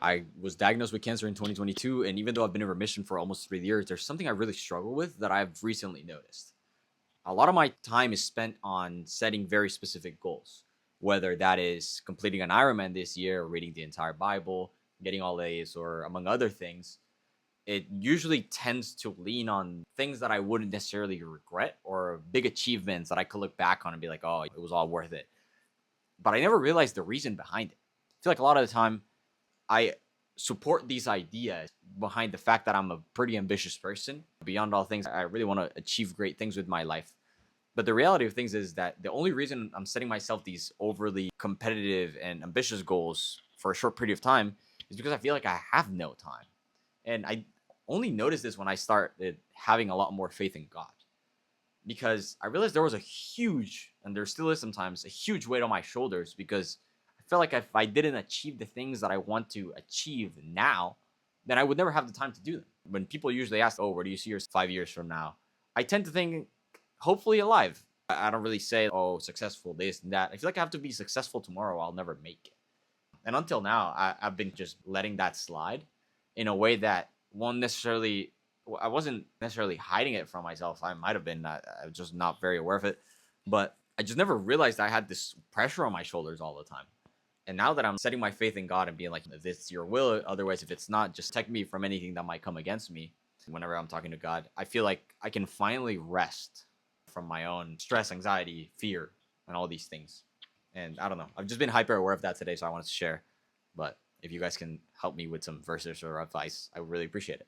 I was diagnosed with cancer in 2022, and even though I've been in remission for almost 3 years, there's something I really struggle with that I've recently noticed. A lot of my time is spent on setting very specific goals, whether that is completing an Ironman this year, or reading the entire Bible, getting all A's, or among other things. It usually tends to lean on things that I wouldn't necessarily regret or big achievements that I could look back on and be like, oh, it was all worth it. But I never realized the reason behind it. I feel like a lot of the time I support these ideas behind the fact that I'm a pretty ambitious person. Beyond all things, I really want to achieve great things with my life. But the reality of things is that the only reason I'm setting myself these overly competitive and ambitious goals for a short period of time is because I feel like I have no time. And I only noticed this when I started having a lot more faith in God. Because I realized there was a huge, and there still is sometimes, a huge weight on my shoulders because I felt like if I didn't achieve the things that I want to achieve now, then I would never have the time to do them. When people usually ask, oh, where do you see yourself 5 years from now? I tend to think, hopefully alive. I don't really say, oh, successful, this and that. I feel like I have to be successful tomorrow. I'll never make it. And until now, I've been just letting that slide in a way that won't necessarily, I wasn't necessarily hiding it from myself. I might have been, I was just not very aware of it. But I just never realized I had this pressure on my shoulders all the time. And now that I'm setting my faith in God and being like, if it's your will, otherwise, if it's not, just protect me from anything that might come against me. Whenever I'm talking to God, I feel like I can finally rest from my own stress, anxiety, fear, and all these things. And I don't know. I've just been hyper aware of that today, so I wanted to share. But if you guys can help me with some verses or advice, I would really appreciate it.